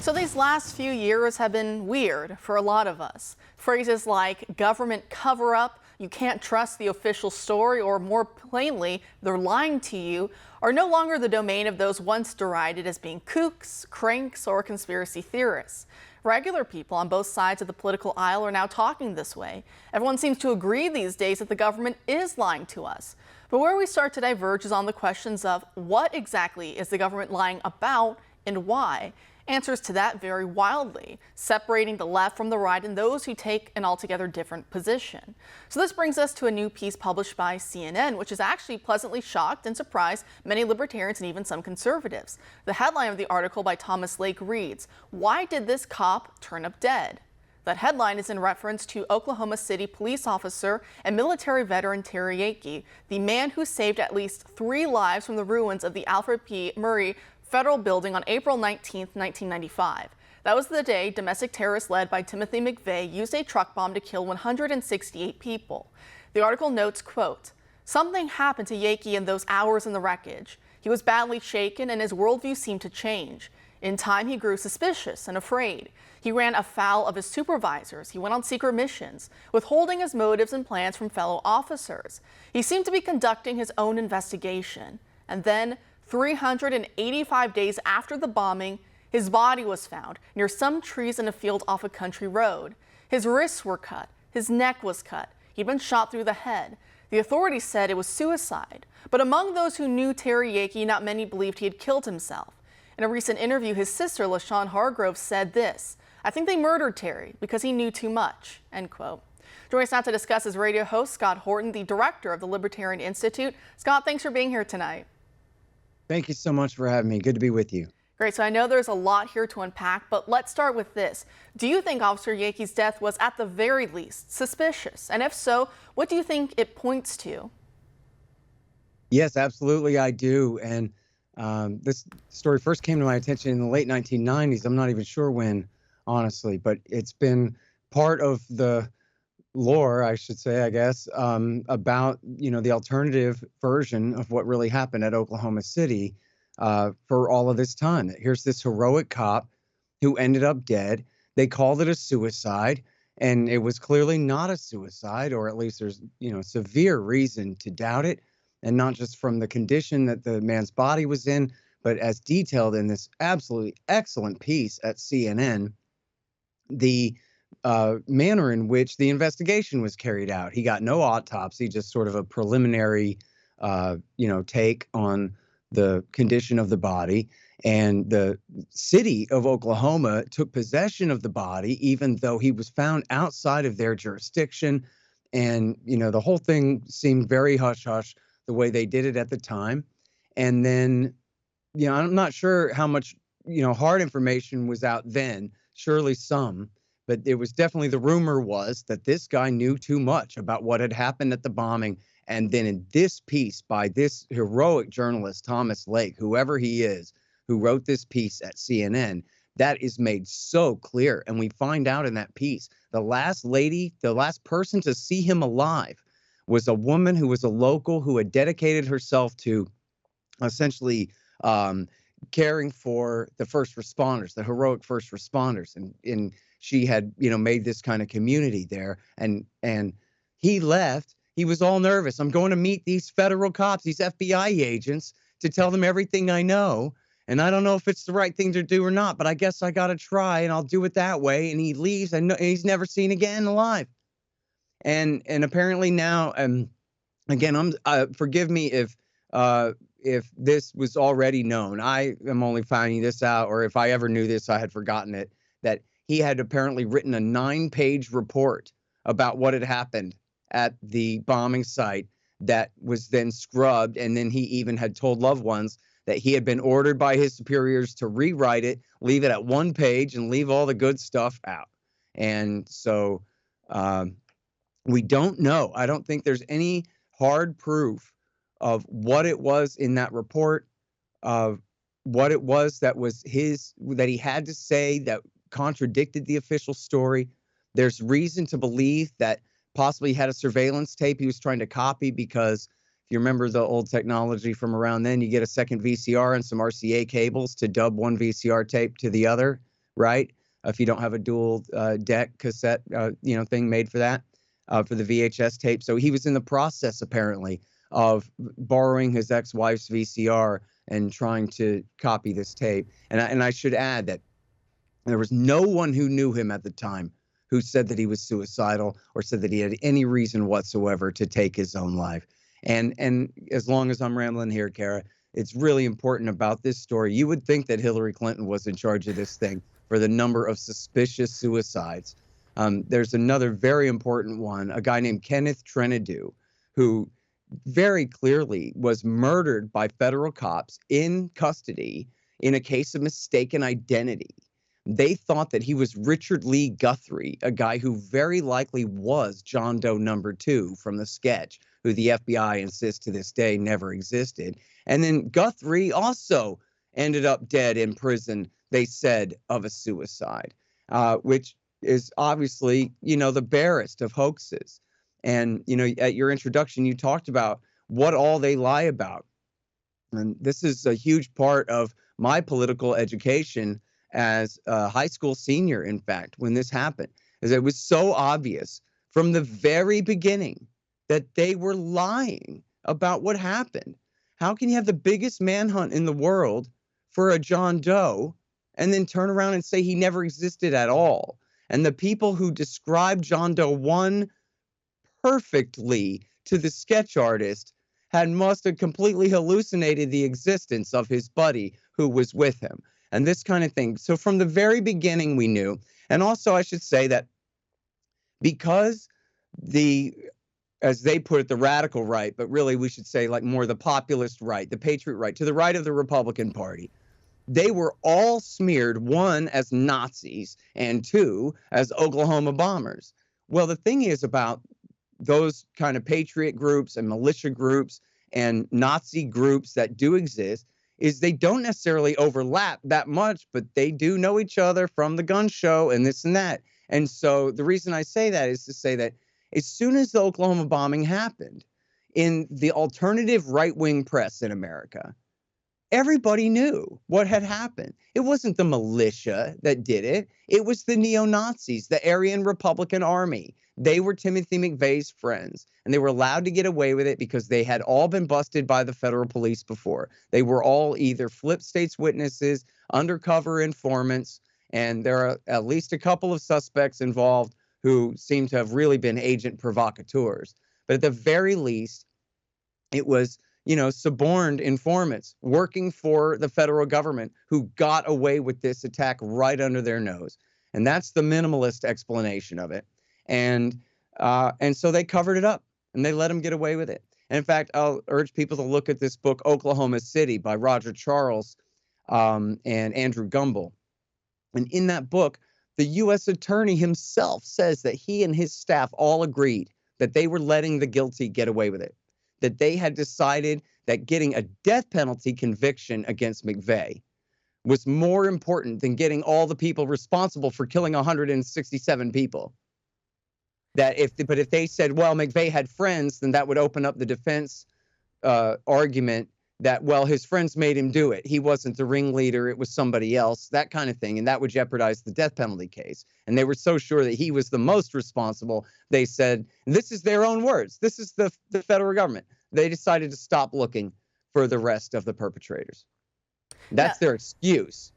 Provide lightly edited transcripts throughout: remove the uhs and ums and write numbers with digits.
So these last few years have been weird for a lot of us. Phrases like government cover-up, you can't trust the official story, or more plainly, they're lying to you, are no longer the domain of those once derided as being kooks, cranks, or conspiracy theorists. Regular people on both sides of the political aisle are now talking this way. Everyone seems to agree these days that the government is lying to us. But where we start to diverge is on the questions of what exactly is the government lying about and why. Answers to that vary wildly, separating the left from the right and those who take an altogether different position. So this brings us to a new piece published by CNN, which has actually pleasantly shocked and surprised many libertarians and even some conservatives. The headline of the article by Thomas Lake reads, "Why did this cop turn up dead?" That headline is in reference to Oklahoma City police officer and military veteran Terry Yeakey, the man who saved at least 3 lives from the ruins of the Alfred P. Murrah Federal Building on April 19, 1995. That was the day domestic terrorists led by Timothy McVeigh used a truck bomb to kill 168 people. The article notes, quote, "Something happened to Yeakey in those hours in the wreckage. He was badly shaken and his worldview seemed to change. In time, he grew suspicious and afraid. He ran afoul of his supervisors. He went on secret missions, withholding his motives and plans from fellow officers. He seemed to be conducting his own investigation. And then, 385 days after the bombing, his body was found near some trees in a field off a country road. His wrists were cut. His neck was cut. He'd been shot through the head. The authorities said it was suicide. But among those who knew Terry Yeakey, not many believed he had killed himself. In a recent interview, his sister, LaShawn Hargrove, said this, 'I think they murdered Terry because he knew too much,' end quote." Joining us now to discuss is radio host Scott Horton, the director of the Libertarian Institute. Scott, thanks for being here tonight. Thank you so much for having me. Good to be with you. Great. So I know there's a lot here to unpack, but let's start with this. Do you think Officer Yeakey's death was at the very least suspicious? And if so, what do you think it points to? Yes, absolutely, I do. And this story first came to my attention in the late 1990s. I'm not even sure when, honestly, but it's been part of the lore, I should say, I guess, about, the alternative version of what really happened at Oklahoma City for all of this time. Here's this heroic cop who ended up dead. They called it a suicide, and it was clearly not a suicide, or at least there's, severe reason to doubt it, and not just from the condition that the man's body was in, but as detailed in this absolutely excellent piece at CNN, the manner in which the investigation was carried out. He got no autopsy, just sort of a preliminary, take on the condition of the body. And the city of Oklahoma took possession of the body, even though he was found outside of their jurisdiction. And, the whole thing seemed very hush-hush the way they did it at the time. And then, I'm not sure how much, hard information was out then, surely some. But it was definitely, the rumor was that this guy knew too much about what had happened at the bombing. And then in this piece by this heroic journalist, Thomas Lake, whoever he is, who wrote this piece at CNN, that is made so clear. And we find out in that piece, the last person to see him alive was a woman who was a local who had dedicated herself to essentially caring for the first responders, the heroic first responders. And she had, made this kind of community there. And he left. He was all nervous. I'm going to meet these federal cops, these FBI agents, to tell them everything I know. And I don't know if it's the right thing to do or not, but I guess I got to try, and I'll do it that way. And he leaves, and he's never seen again alive. And apparently now, again, forgive me if this was already known. I am only finding this out, or if I ever knew this, I had forgotten it, that he had apparently written a 9-page report about what had happened at the bombing site that was then scrubbed. And then he even had told loved ones that he had been ordered by his superiors to rewrite it, leave it at 1 page, and leave all the good stuff out. And so we don't know. I don't think there's any hard proof of what it was in that report, of what it was that he had to say that contradicted the official story. There's reason to believe that possibly he had a surveillance tape he was trying to copy, because if you remember the old technology from around then, you get a second VCR and some RCA cables to dub one VCR tape to the other. right? If you don't have a dual deck cassette, thing made for that, for the VHS tape. So he was in the process, apparently, of borrowing his ex-wife's VCR and trying to copy this tape. And I should add that there was no one who knew him at the time who said that he was suicidal or said that he had any reason whatsoever to take his own life. And as long as I'm rambling here, Kara, it's really important about this story. You would think that Hillary Clinton was in charge of this thing for the number of suspicious suicides. There's another very important one, a guy named Kenneth Trenadu, who very clearly was murdered by federal cops in custody in a case of mistaken identity. They thought that he was Richard Lee Guthrie, a guy who very likely was John Doe number 2 from the sketch, who the FBI insists to this day never existed. And then Guthrie also ended up dead in prison, they said, of a suicide, which is obviously, the barest of hoaxes. And, at your introduction, you talked about what all they lie about. And this is a huge part of my political education as a high school senior, in fact, when this happened, is it was so obvious from the very beginning that they were lying about what happened. How can you have the biggest manhunt in the world for a John Doe and then turn around and say he never existed at all? And the people who described John Doe 1 perfectly to the sketch artist must have completely hallucinated the existence of his buddy who was with him. And this kind of thing. So from the very beginning, we knew. And also, I should say that because as they put it, the radical right, but really we should say like more the populist right, the patriot right, to the right of the Republican Party, they were all smeared, 1, as Nazis, and 2, as Oklahoma bombers. Well, the thing is about those kind of patriot groups and militia groups and Nazi groups that do exist is they don't necessarily overlap that much, but they do know each other from the gun show and this and that. And so the reason I say that is to say that as soon as the Oklahoma bombing happened, in the alternative right-wing press in America, everybody knew what had happened. It wasn't the militia that did it. It was the neo-Nazis, the Aryan Republican Army. They were Timothy McVeigh's friends, and they were allowed to get away with it because they had all been busted by the federal police before. They were all either flip states witnesses, undercover informants, and there are at least a couple of suspects involved who seem to have really been agent provocateurs. But at the very least, it was, suborned informants working for the federal government who got away with this attack right under their nose. And that's the minimalist explanation of it. And so they covered it up and they let him get away with it. And in fact, I'll urge people to look at this book, Oklahoma City, by Roger Charles and Andrew Gumbel. And in that book, the U.S. attorney himself says that he and his staff all agreed that they were letting the guilty get away with it, that they had decided that getting a death penalty conviction against McVeigh was more important than getting all the people responsible for killing 167 people. But if they said, well, McVeigh had friends, then that would open up the defense argument that, well, his friends made him do it. He wasn't the ringleader. It was somebody else, that kind of thing. And that would jeopardize the death penalty case. And they were so sure that he was the most responsible. They said, this is their own words. This is the federal government. They decided to stop looking for the rest of the perpetrators. That's their excuse.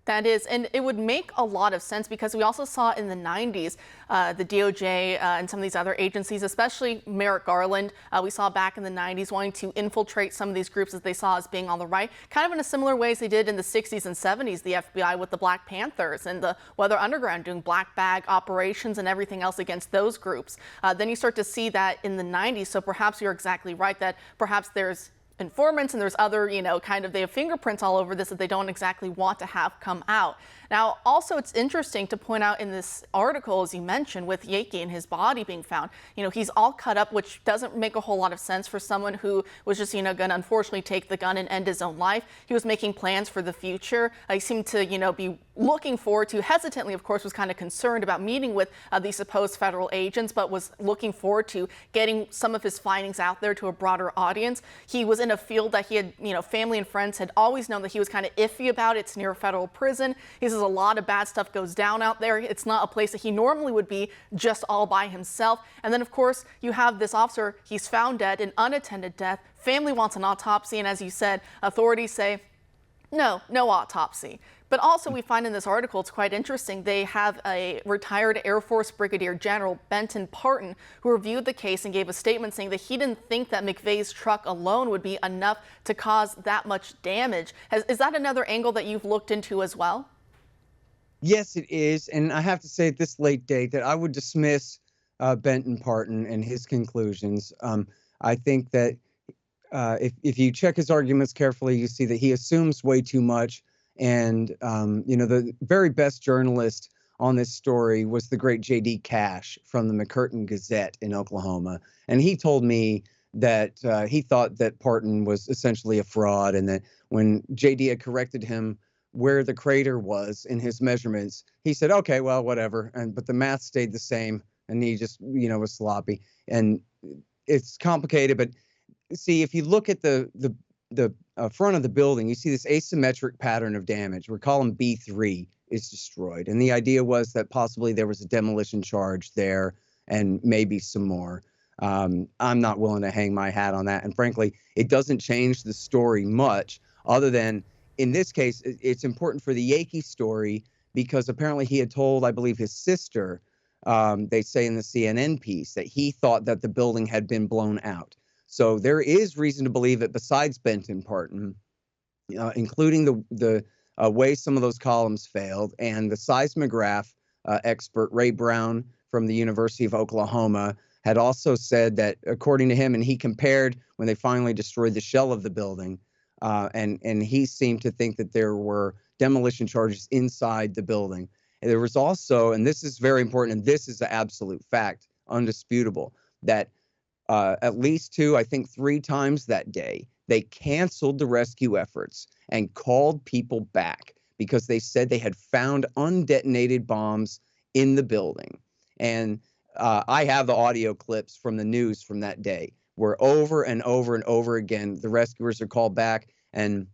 That is, and it would make a lot of sense because we also saw in the 90s, the DOJ and some of these other agencies, especially Merrick Garland, we saw back in the 90s wanting to infiltrate some of these groups that they saw as being on the right, kind of in a similar way as they did in the 60s and 70s, the FBI with the Black Panthers and the Weather Underground doing black bag operations and everything else against those groups. Then you start to see that in the 90s, so perhaps you're exactly right that perhaps there's informants and there's other, kind of they have fingerprints all over this that they don't exactly want to have come out. Now, also, it's interesting to point out in this article, as you mentioned, with Yeakey and his body being found, he's all cut up, which doesn't make a whole lot of sense for someone who was just, going to unfortunately take the gun and end his own life. He was making plans for the future. He seemed to, be looking forward to, hesitantly, of course, was kind of concerned about meeting with these supposed federal agents, but was looking forward to getting some of his findings out there to a broader audience. He was in a field that he had, family and friends had always known that he was kind of iffy about. It's near a federal prison. He says a lot of bad stuff goes down out there. It's not a place that he normally would be just all by himself. And then, of course, you have this officer. He's found dead, an unattended death. Family wants an autopsy. And as you said, authorities say, no autopsy. But also we find in this article, it's quite interesting, they have a retired Air Force Brigadier General, Benton Parton, who reviewed the case and gave a statement saying that he didn't think that McVeigh's truck alone would be enough to cause that much damage. Is that another angle that you've looked into as well? Yes, it is. And I have to say at this late date that I would dismiss Benton Parton and his conclusions. I think that if you check his arguments carefully, you see that he assumes way too much. And, the very best journalist on this story was the great J.D. Cash from the McCurtain Gazette in Oklahoma. And he told me that he thought that Parton was essentially a fraud, and that when J.D. had corrected him where the crater was in his measurements, he said, okay, well, whatever. But the math stayed the same, and he just, was sloppy. And it's complicated, but see, if you look at the front of the building, you see this asymmetric pattern of damage where column B3 is destroyed. And the idea was that possibly there was a demolition charge there and maybe some more. I'm not willing to hang my hat on that. And frankly, it doesn't change the story much, other than in this case, it's important for the Yeakey story because apparently he had told, I believe, his sister, they say in the CNN piece, that he thought that the building had been blown out. So there is reason to believe that besides Benton Parton, including the way some of those columns failed, and the seismograph expert Ray Brown from the University of Oklahoma had also said that, according to him, and he compared when they finally destroyed the shell of the building, and he seemed to think that there were demolition charges inside the building. And there was also, and this is very important, and this is an absolute fact, undisputable, that at least 2, I think 3 times that day, they canceled the rescue efforts and called people back because they said they had found undetonated bombs in the building. And I have the audio clips from the news from that day where over and over and over again, the rescuers are called back. And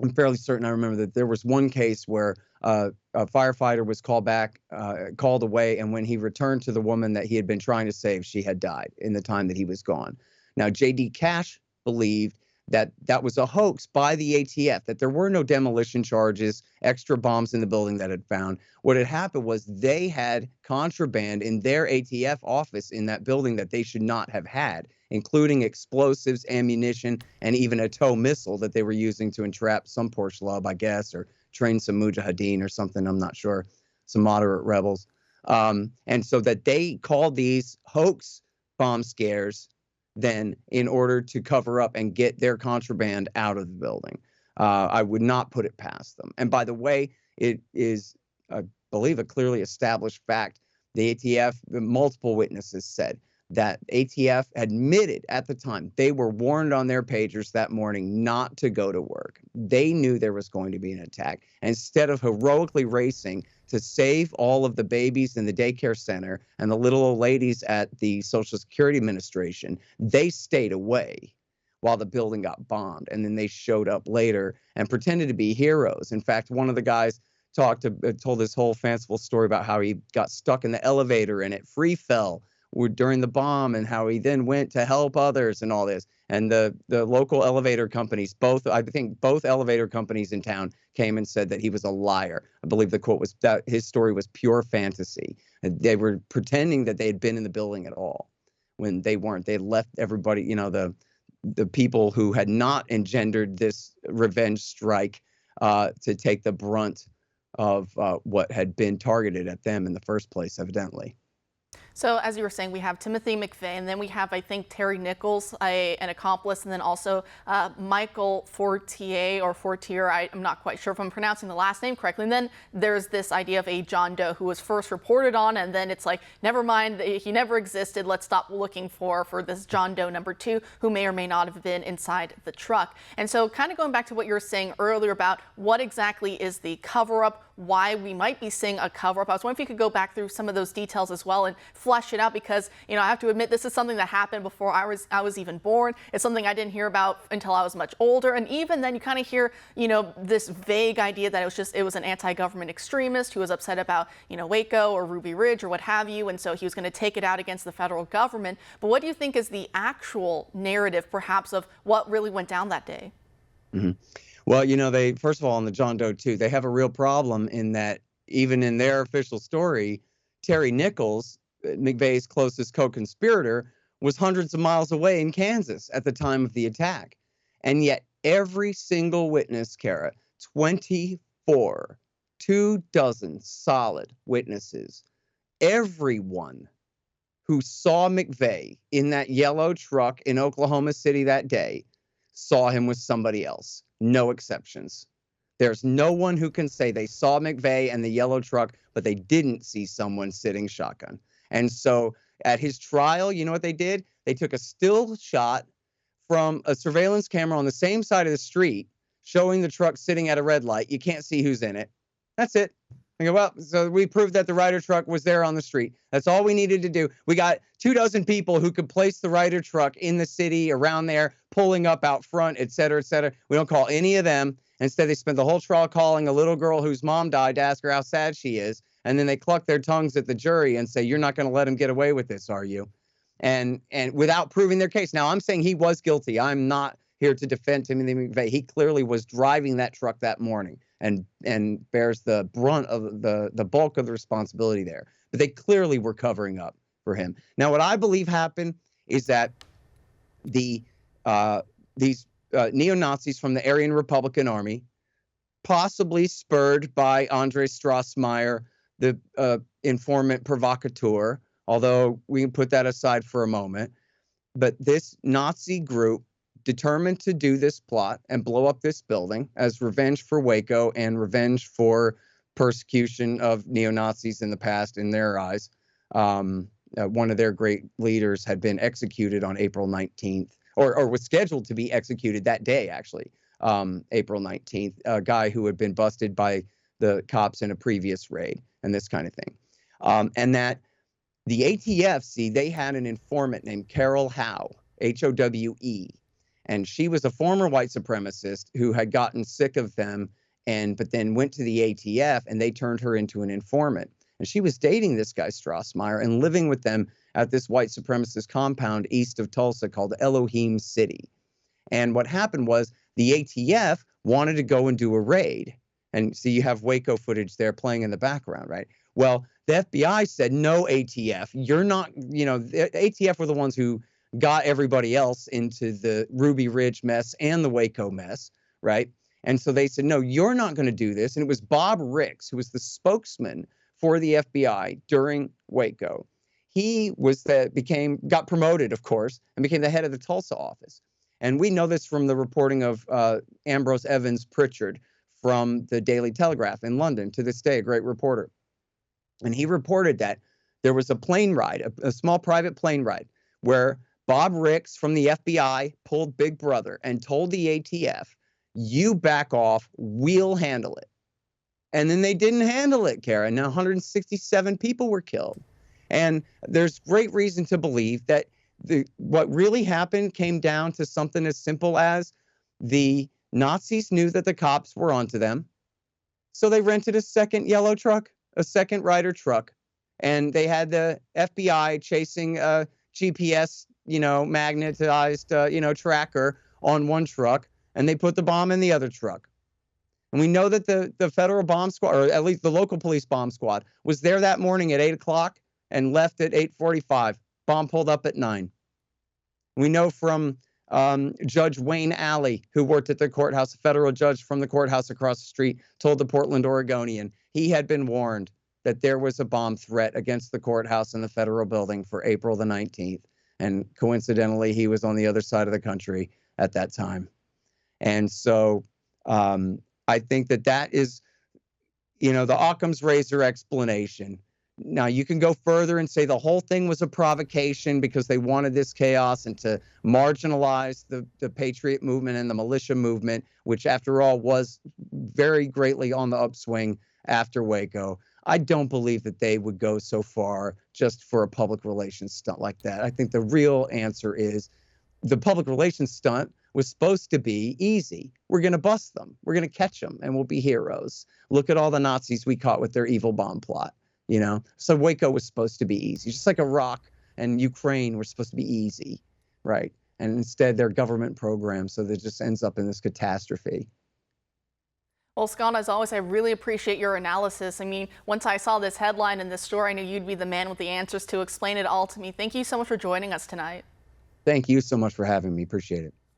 I'm fairly certain I remember that there was one case where a firefighter was called away, and when he returned to the woman that he had been trying to save, she had died in the time that he was gone. Now, J.D. Cash believed that that was a hoax by the ATF, that there were no demolition charges, extra bombs in the building that had found. What had happened was they had contraband in their ATF office in that building that they should not have had, including explosives, ammunition, and even a tow missile that they were using to entrap some poor schlub, I guess, or train some mujahideen or something, I'm not sure, some moderate rebels. And so that they called these hoax bomb scares then in order to cover up and get their contraband out of the building. I would not put it past them. And by the way, it is, I believe, a clearly established fact. The ATF, multiple witnesses said that ATF admitted at the time they were warned on their pagers that morning not to go to work. They knew there was going to be an attack. Instead of heroically racing to save all of the babies in the daycare center and the little old ladies at the Social Security Administration, they stayed away while the building got bombed. And then they showed up later and pretended to be heroes. In fact, one of the guys told this whole fanciful story about how he got stuck in the elevator and it free fell during the bomb, and how he then went to help others and all this. And the local elevator companies, I think both elevator companies in town came and said that he was a liar. I believe the quote was that his story was pure fantasy. They were pretending that they had been in the building at all when they weren't. They left everybody, the people who had not engendered this revenge strike to take the brunt of what had been targeted at them in the first place, evidently. So as you were saying, we have Timothy McVeigh, and then we have, I think, Terry Nichols, an accomplice, and then also Michael Fortier, I'm not quite sure if I'm pronouncing the last name correctly. And then there's this idea of a John Doe who was first reported on, and then it's like, never mind, he never existed. Let's stop looking for this John Doe number 2, who may or may not have been inside the truck. And so kind of going back to what you were saying earlier about what exactly is the cover-up, why we might be seeing a cover up. I was wondering if you could go back through some of those details as well and flesh it out, because, I have to admit, this is something that happened before I was even born. It's something I didn't hear about until I was much older. And even then you kind of hear, this vague idea that it was an anti-government extremist who was upset about, Waco or Ruby Ridge or what have you. And so he was going to take it out against the federal government. But what do you think is the actual narrative, perhaps, of what really went down that day? Mm-hmm. Well, they, first of all, on the John Doe 2, they have a real problem in that even in their official story, Terry Nichols, McVeigh's closest co-conspirator, was hundreds of miles away in Kansas at the time of the attack. And yet every single witness, Kara, 24, 24 solid witnesses, everyone who saw McVeigh in that yellow truck in Oklahoma City that day saw him with somebody else. No exceptions. There's no one who can say they saw McVeigh and the yellow truck, but they didn't see someone sitting shotgun. And so at his trial, you know what they did? They took a still shot from a surveillance camera on the same side of the street, showing the truck sitting at a red light. You can't see who's in it. That's it. I go, well, so we proved that the Ryder truck was there on the street. That's all we needed to do. We got 24 people who could place the Ryder truck in the city, around there, pulling up out front, et cetera, et cetera. We don't call any of them. Instead, they spent the whole trial calling a little girl whose mom died to ask her how sad she is. And then they cluck their tongues at the jury and say, you're not going to let him get away with this, are you? And without proving their case. Now, I'm saying he was guilty. I'm not here to defend Timothy McVeigh. He clearly was driving that truck that morning and bears the brunt of the bulk of the responsibility there. But they clearly were covering up for him. Now, what I believe happened is that these neo-Nazis from the Aryan Republican Army, possibly spurred by Andre Strassmeyer, the informant provocateur, although we can put that aside for a moment, but this Nazi group determined to do this plot and blow up this building as revenge for Waco and revenge for persecution of neo-Nazis in the past in their eyes. One of their great leaders had been executed on April 19th, or was scheduled to be executed that day, actually, April 19th, a guy who had been busted by the cops in a previous raid and this kind of thing. And that the ATF, see, they had an informant named Carol Howe, Howe. And she was a former white supremacist who had gotten sick of them but then went to the ATF and they turned her into an informant. And she was dating this guy Strassmeyer and living with them at this white supremacist compound east of Tulsa called Elohim City. And what happened was the ATF wanted to go and do a raid. And so you have Waco footage there playing in the background, right? Well, the FBI said, no, ATF, you're not, the ATF were the ones who got everybody else into the Ruby Ridge mess and the Waco mess, right? And so they said, no, you're not going to do this. And it was Bob Ricks, who was the spokesman for the FBI during Waco. He got promoted, of course, and became the head of the Tulsa office. And we know this from the reporting of Ambrose Evans Pritchard from the Daily Telegraph in London, to this day, a great reporter. And he reported that there was a plane ride, a small private plane ride, where Bob Ricks from the FBI pulled Big Brother and told the ATF, you back off, we'll handle it. And then they didn't handle it, Kara. Now 167 people were killed. And there's great reason to believe that what really happened came down to something as simple as the Nazis knew that the cops were onto them. So they rented a second yellow truck, a second Ryder truck. And they had the FBI chasing a GPS, magnetized, tracker on one truck. And they put the bomb in the other truck. And we know that the federal bomb squad, or at least the local police bomb squad, was there that morning at 8 o'clock and left at 8:45. Bomb pulled up at 9. We know from Judge Wayne Alley, who worked at the courthouse, a federal judge from the courthouse across the street, told the Portland Oregonian he had been warned that there was a bomb threat against the courthouse in the federal building for April the 19th. And coincidentally, he was on the other side of the country at that time. And so I think that is, the Occam's razor explanation. Now, you can go further and say the whole thing was a provocation because they wanted this chaos and to marginalize the Patriot movement and the militia movement, which, after all, was very greatly on the upswing after Waco. I don't believe that they would go so far just for a public relations stunt like that. I think the real answer is the public relations stunt was supposed to be easy. We're going to bust them. We're going to catch them and we'll be heroes. Look at all the Nazis we caught with their evil bomb plot, you know? So Waco was supposed to be easy, just like Iraq and Ukraine were supposed to be easy, right? And instead they're government programs, so that just ends up in this catastrophe. Well, Scott, as always, I really appreciate your analysis. I mean, once I saw this headline and this story, I knew you'd be the man with the answers to explain it all to me. Thank you so much for joining us tonight. Thank you so much for having me. Appreciate it.